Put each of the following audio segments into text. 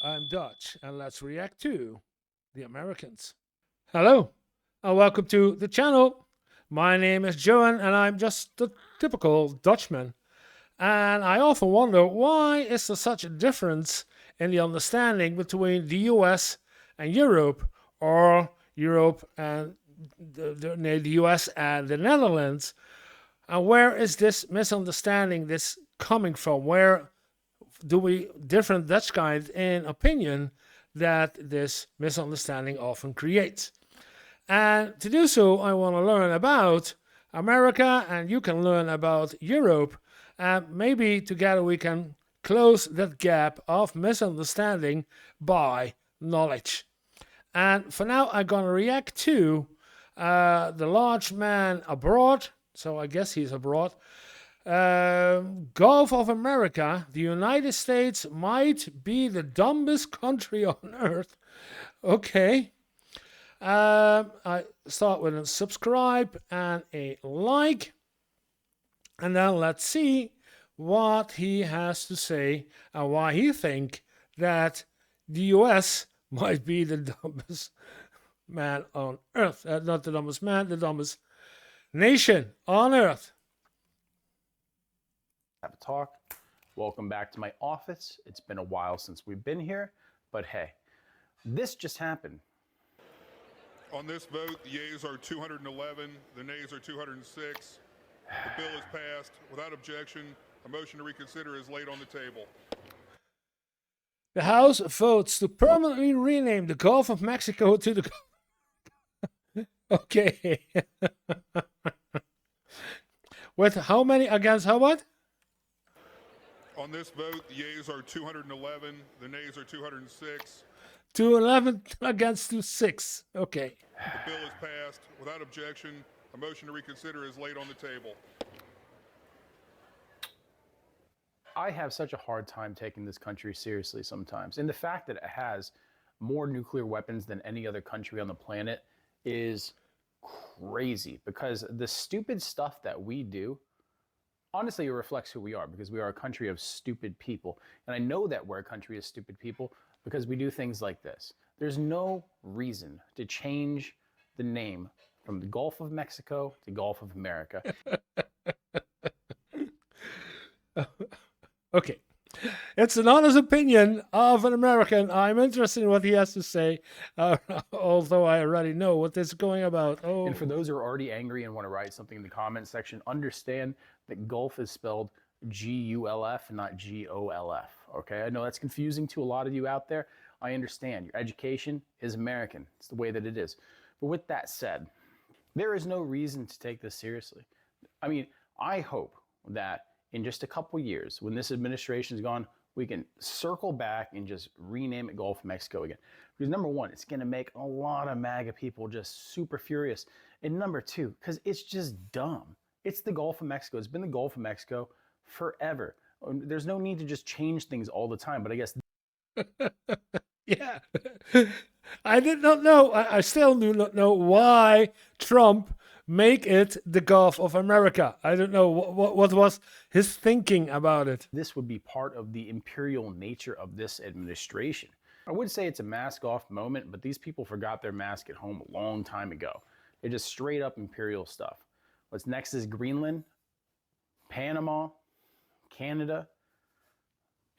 I'm Dutch, and let's react to the Americans. Hello, and welcome to the channel. My name is Johan, and I'm just the typical Dutchman. And I often wonder, why is there such a difference in the understanding between the US and Europe, or Europe and the US and the Netherlands? And where is this misunderstanding coming from? Where do we different Dutch kind in opinion that this misunderstanding often creates? And to do so, I want to learn about America, and you can learn about Europe, and maybe together we can close that gap of misunderstanding by knowledge. And for now, I'm going to react to the large man abroad. So I guess he's abroad. Gulf of America, the United States might be the dumbest country on earth. Okay. I start with a subscribe and a like. And then let's see what he has to say and why he thinks that the US might be the dumbest man on earth. Not the dumbest man, the dumbest nation on earth. Have a talk. Welcome back to my office. It's been a while since we've been here, but hey, this just happened. On this vote, the yeas are 211, the nays are 206. The bill is passed. Without objection, a motion to reconsider is laid on the table. The House votes to permanently rename the Gulf of Mexico to the... Okay. With how many against how what? On this vote, the yeas are 211, the nays are 206. 211 against 26. Okay. The bill is passed. Without objection, a motion to reconsider is laid on the table. I have such a hard time taking this country seriously sometimes. And the fact that it has more nuclear weapons than any other country on the planet is crazy, because the stupid stuff that we do, honestly, it reflects who we are, because we are a country of stupid people. And I know that we're a country of stupid people because we do things like this. There's no reason to change the name from the Gulf of Mexico to Gulf of America. Okay. It's an honest opinion of an American. I'm interested in what he has to say, although I already know what this is going about. Oh. And for those who are already angry and want to write something in the comment section, understand that Gulf is spelled G-U-L-F, not G-O-L-F. Okay, I know that's confusing to a lot of you out there. I understand. Your education is American. It's the way that it is. But with that said, there is no reason to take this seriously. I mean, I hope that in just a couple years, when this administration is gone, we can circle back and just rename it Gulf of Mexico again. Because number one, it's going to make a lot of MAGA people just super furious. And number two, because it's just dumb. It's the Gulf of Mexico. It's been the Gulf of Mexico forever. There's no need to just change things all the time, but I guess... Yeah. I did not know. I still do not know why Trump make it the Gulf of America. I don't know what was his thinking about it. This would be part of the imperial nature of this administration. I would say it's a mask off moment, but these people forgot their mask at home a long time ago. They're just straight up imperial stuff. What's next is Greenland, Panama, Canada,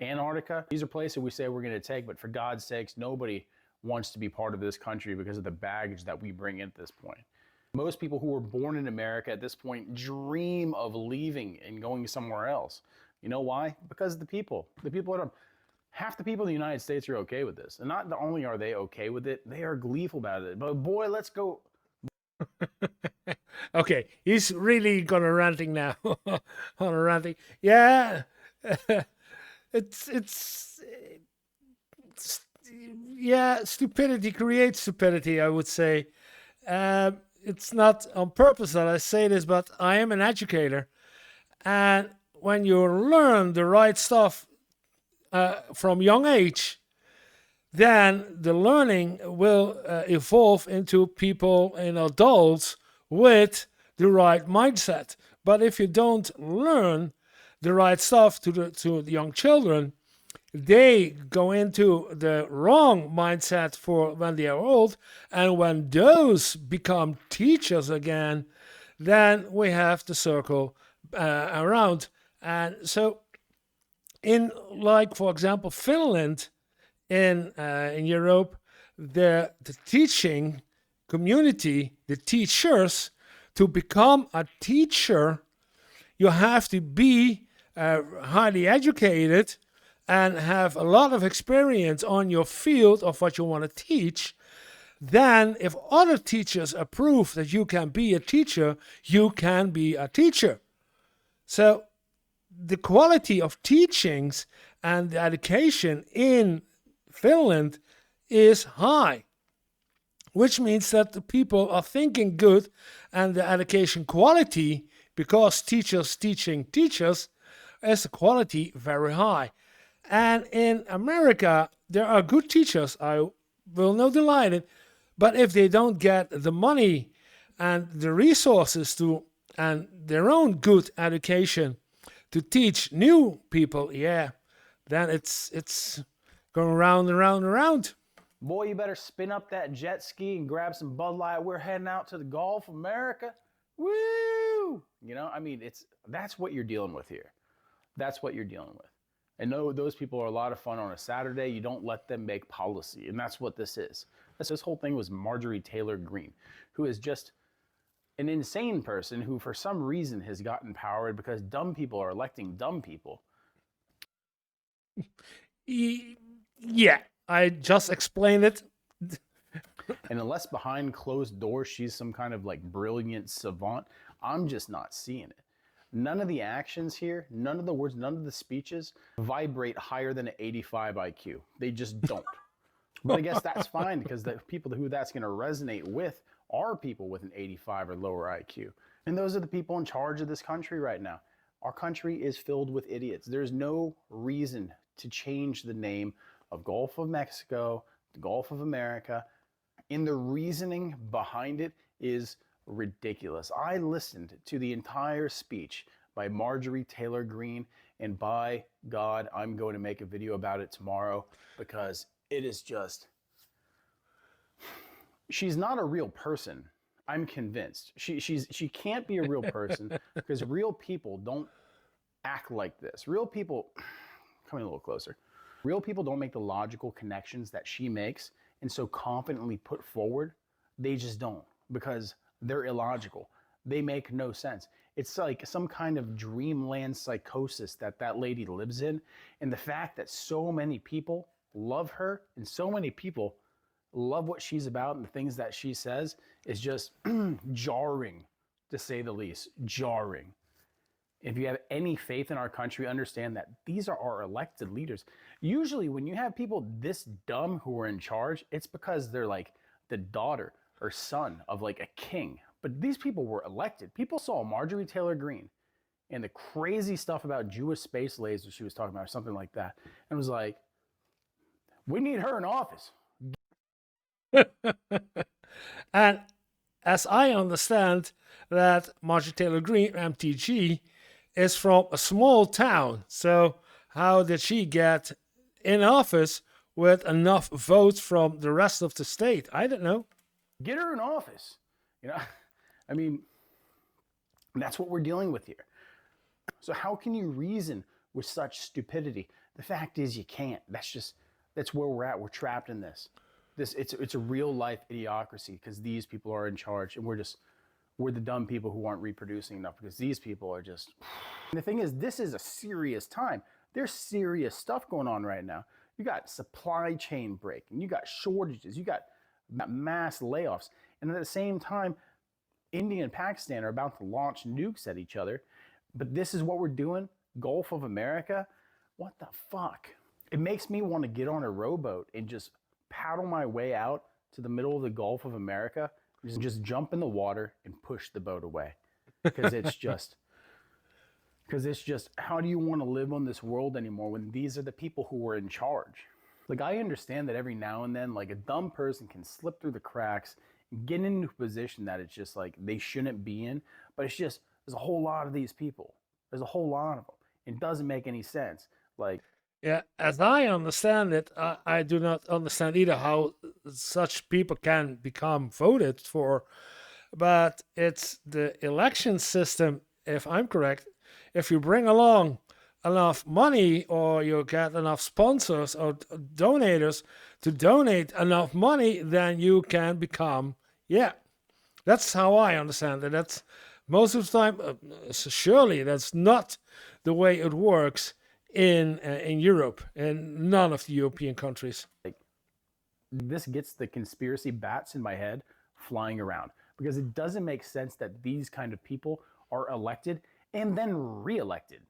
Antarctica. These are places we say we're going to take, but for God's sakes, nobody wants to be part of this country because of the baggage that we bring in at this point. Most people who were born in America at this point dream of leaving and going somewhere else. You know why? Because the people half the people in the United States are okay with this. And not only are they okay with it, they are gleeful about it. But boy, let's go. Okay, he's really gonna ranting now. On a ranting. Yeah. It's yeah, stupidity creates stupidity, I would say. It's not on purpose that I say this, but I am an educator. And when you learn the right stuff from young age, then the learning will evolve into people and adults with the right mindset. But if you don't learn the right stuff to the young children, they go into the wrong mindset for when they are old. And when those become teachers again, then we have the circle around. And so, in, like, for example, Finland in Europe, the teaching community, the teachers, to become a teacher, you have to be highly educated and have a lot of experience on your field of what you want to teach. Then, if other teachers approve that you can be a teacher, you can be a teacher. So, the quality of teachings and the education in Finland is high, which means that the people are thinking good and the education quality, because teachers teaching teachers, is the quality very high. And in America, there are good teachers, I will not deny it, but if they don't get the money and the resources to, and their own good education to teach new people, yeah, then it's going round and round and round. Boy, you better spin up that jet ski and grab some Bud Light. We're heading out to the Gulf of America. Woo! You know, I mean, that's what you're dealing with here. That's what you're dealing with. And no, those people are a lot of fun on a Saturday. You don't let them make policy. And that's what this is. This whole thing was Marjorie Taylor Greene, who is just an insane person who, for some reason, has gotten power because dumb people are electing dumb people. Yeah, I just explained it. And unless behind closed doors she's some kind of like brilliant savant, I'm just not seeing it. None of the actions here, none of the words, none of the speeches vibrate higher than an 85 IQ. They just don't. But I guess that's fine, because the people who that's going to resonate with are people with an 85 or lower IQ. And those are the people in charge of this country right now. Our country is filled with idiots. There's no reason to change the name of Gulf of Mexico, the Gulf of America. And the reasoning behind it is ridiculous. I listened to the entire speech by Marjorie Taylor Greene, and by God, I'm going to make a video about it tomorrow, because it is just, she's not a real person. I'm convinced. She can't be a real person, because real people don't act like this. Real people, coming a little closer, real people don't make the logical connections that she makes and so confidently put forward. They just don't, because they're illogical. They make no sense. It's like some kind of dreamland psychosis that lady lives in. And the fact that so many people love her and so many people love what she's about and the things that she says is just jarring, to say the least. Jarring. If you have any faith in our country, understand that these are our elected leaders. Usually when you have people this dumb who are in charge, it's because they're like the daughter or son of like a king. But these people were elected. People saw Marjorie Taylor Greene and the crazy stuff about Jewish space lasers she was talking about, or something like that, and was like, we need her in office. And as I understand, that Marjorie Taylor Greene, MTG, is from a small town. So how did she get in office with enough votes from the rest of the state? I don't know. Get her in office. You know, I mean, that's what we're dealing with here. So how can you reason with such stupidity? The fact is, you can't. That's where we're at. We're trapped in this. It's a real life idiocracy, because these people are in charge, and we're the dumb people who aren't reproducing enough, because these people are just. And the thing is, this is a serious time. There's serious stuff going on right now. You got supply chain breaking, you got shortages, you got mass layoffs, and at the same time, India and Pakistan are about to launch nukes at each other. But this is what we're doing? Gulf of America? What the fuck? It makes me want to get on a rowboat and just paddle my way out to the middle of the Gulf of America, just jump in the water and push the boat away. Because it's just, how do you want to live on this world anymore when these are the people who are in charge? Like, I understand that every now and then, like, a dumb person can slip through the cracks and get into a position that it's just like they shouldn't be in. But it's just, there's a whole lot of these people. There's a whole lot of them. It doesn't make any sense. Like, Yeah, as I understand it, I do not understand either how such people can become voted for, but it's the election system, if I'm correct. If you bring along enough money or you get enough sponsors or donators to donate enough money, then you can become, yeah, that's how I understand it. That's most of the time. Surely that's not the way it works in Europe and none of the European countries. Like, this gets the conspiracy bats in my head flying around because it doesn't make sense that these kind of people are elected and then reelected.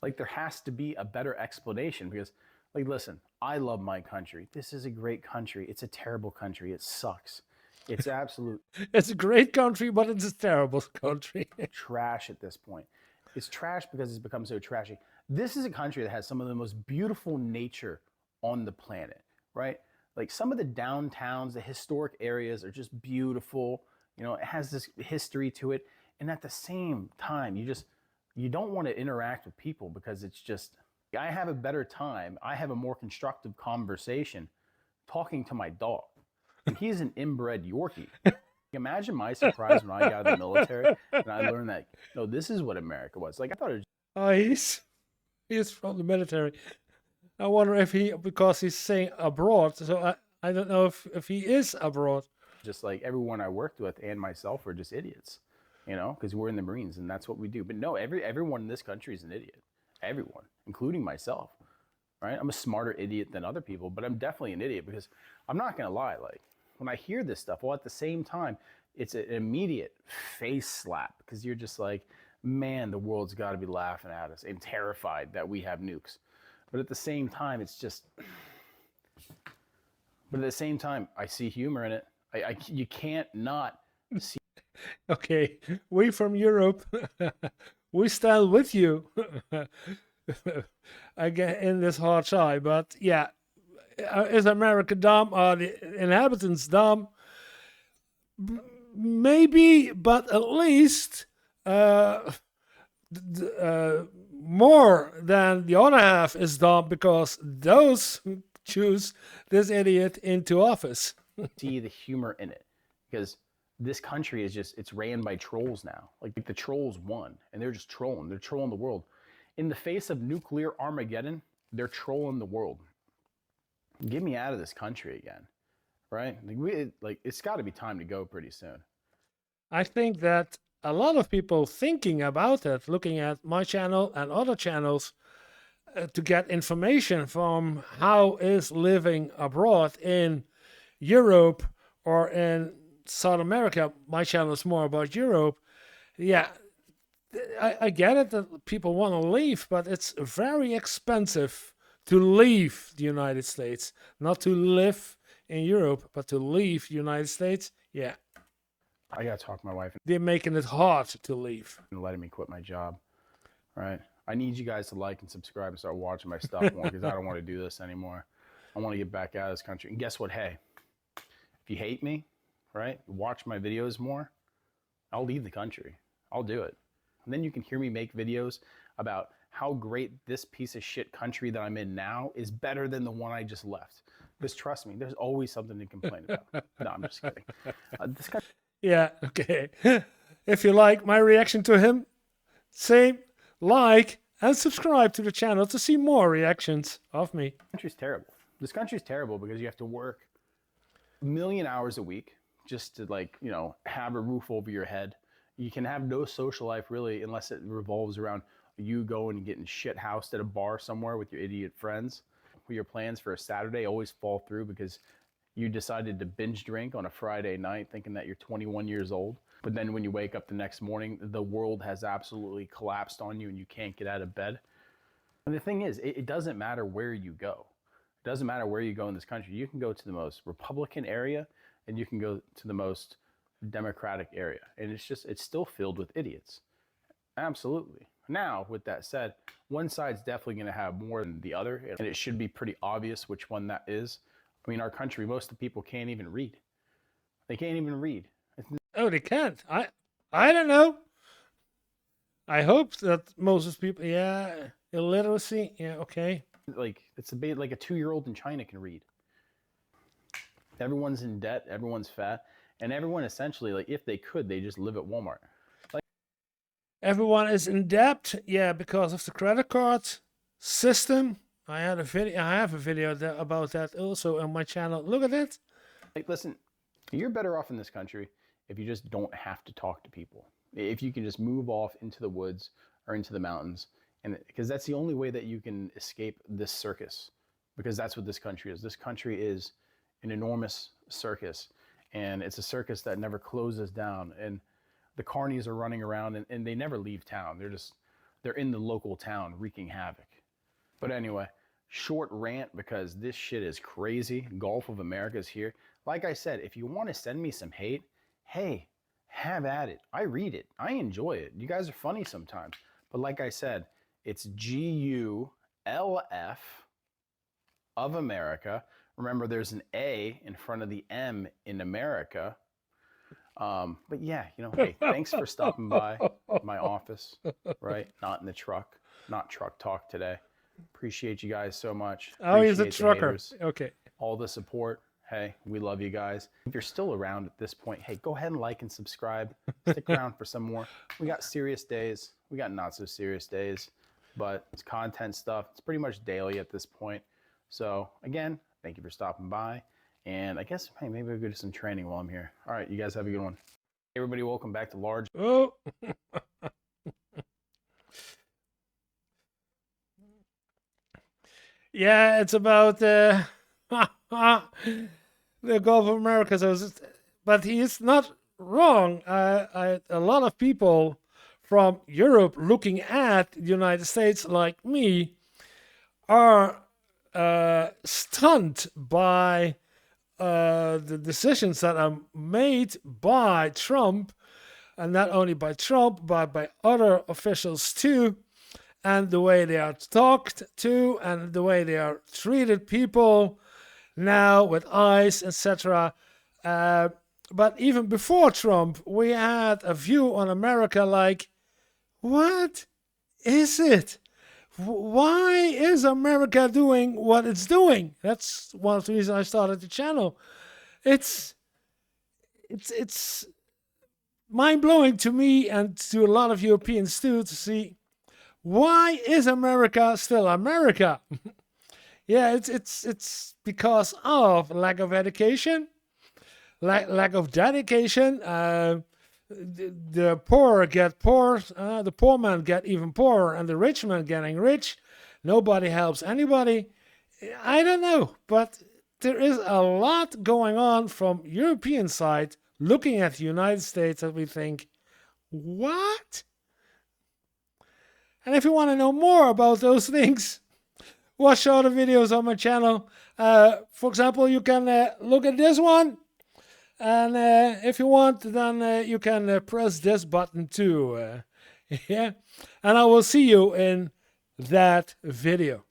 Like, there has to be a better explanation because, like, listen, I love my country. This is a great country. It's a terrible country. It sucks. It's absolute It's a great country, but it's a terrible country. trash at this point. It's trash because it's become so trashy. This is a country that has some of the most beautiful nature on the planet, right? Like, some of the downtowns, the historic areas are just beautiful. You know, it has this history to it. And at the same time, you don't want to interact with people because it's just, I have a better time. I have a more constructive conversation talking to my dog. And he's an inbred Yorkie. Imagine my surprise when I got out of the military and I learned that, no, this is what America was. Like, I thought it was Oh, he's from the military. I wonder if because he's saying abroad, so I don't know if he is abroad. just like everyone I worked with and myself were just idiots, you know, because we're in the Marines and that's what we do. But no, everyone in this country is an idiot. Everyone, including myself, right? I'm a smarter idiot than other people, but I'm definitely an idiot because I'm not going to lie. Like, when I hear this stuff, well, at the same time, it's an immediate face slap because you're just like, man, the world's got to be laughing at us and terrified that we have nukes. But at the same time, it's just, but at the same time, I see humor in it. You can't not see. Okay, we from Europe, we stand with you again in this hard time. But yeah, is America dumb? Are the inhabitants dumb? Maybe, but at least more than the other half is dumb because those choose this idiot into office. See the humor in it because this country is just, it's ran by trolls now. Like, the trolls won and they're just trolling. They're trolling the world. In the face of nuclear Armageddon, they're trolling the world. Get me out of this country again, right? Like it's got to be time to go pretty soon. I think that a lot of people thinking about it, looking at my channel and other channels, to get information from how is living abroad in Europe or in South America. My channel is more about Europe. Yeah, I get it that people want to leave, but it's very expensive to leave the United States, not to live in Europe, but to leave the United States. Yeah, I got to talk to my wife they're making it hard to leave. and letting me quit my job, right? I need you guys to like and subscribe and start watching my stuff more because I don't want to do this anymore. I want to get back out of this country. And guess what? Hey, if you hate me, right, watch my videos more, I'll leave the country. I'll do it. And then you can hear me make videos about how great this piece of shit country that I'm in now is better than the one I just left. Because trust me, there's always something to complain about. No, I'm just kidding. This country Yeah, okay. If you like my reaction to him, say like and subscribe to the channel to see more reactions of me. country's terrible. This country's terrible because you have to work a million hours a week just to, like, you know, have a roof over your head. You can have no social life really unless it revolves around you going and getting shit housed at a bar somewhere with your idiot friends. Your plans for a Saturday always fall through because you decided to binge drink on a Friday night thinking that you're 21 years old. But then when you wake up the next morning, the world has absolutely collapsed on you and you can't get out of bed. And the thing is, it doesn't matter where you go. It doesn't matter where you go in this country. You can go to the most Republican area and you can go to the most Democratic area. And it's still filled with idiots. Absolutely. Now, with that said, one side's definitely going to have more than the other, and it should be pretty obvious which one that is. I mean, our country, most of the people can't even read. They can't even read. Oh, they can't. I don't know. I hope that most of the people, yeah, illiteracy, yeah, okay. Like it's like a 2-year-old in China can read. Everyone's in debt, everyone's fat, and everyone essentially, like if they could, they just live at Walmart. Everyone is in debt, yeah, because of the credit card system. I have a video about that also on my channel. Look at it. Like, listen, you're better off in this country if you just don't have to talk to people. If you can just move off into the woods or into the mountains, and because that's the only way that you can escape this circus, because that's what this country is. This country is an enormous circus, and it's a circus that never closes down. And the carnies are running around, and they never leave town. They're in the local town wreaking havoc. But anyway, short rant because this shit is crazy. Gulf of America is here. Like I said, if you want to send me some hate, hey, have at it. I read it. I enjoy it. You guys are funny sometimes. But like I said, it's GULF of America. Remember, there's an A in front of the M in America. But yeah, hey, thanks for stopping by my office, right? Not in the truck, not truck talk today. Appreciate you guys so much. Oh, he's a Appreciate the trucker. haters, Okay. all the support. Hey, we love you guys. If you're still around at this point, hey, go ahead and like and subscribe. Stick around for some more. We got serious days. We got not so serious days, but it's content stuff. It's pretty much daily at this point. So again, thank you for stopping by. And I guess, hey, maybe I'll go do some training while I'm here. All right, you guys have a good one. Hey, everybody, welcome back to Large. Oh. Yeah, it's about the Gulf of America. But he is not wrong. A lot of people from Europe looking at the United States, like me, are stunned by the decisions that are made by Trump, and not only by Trump, but by other officials too, and the way they are talked to, and the way they are treated people now with ICE, etc. But even before Trump, we had a view on America like, what is it? Why is America doing what it's doing? That's one of the reasons I started the channel. It's mind-blowing to me and to a lot of Europeans too to see, why is America still America? Yeah, it's because of lack of education, lack of dedication. The poor get poor, the poor man get even poorer, and the rich man getting rich. Nobody helps anybody. I don't know, but there is a lot going on from European side looking at the United States that we think, what? And if you want to know more about those things, watch all the videos on my channel. For example, you can look at this one. And if you want, then you can press this button too. Yeah. And I will see you in that video.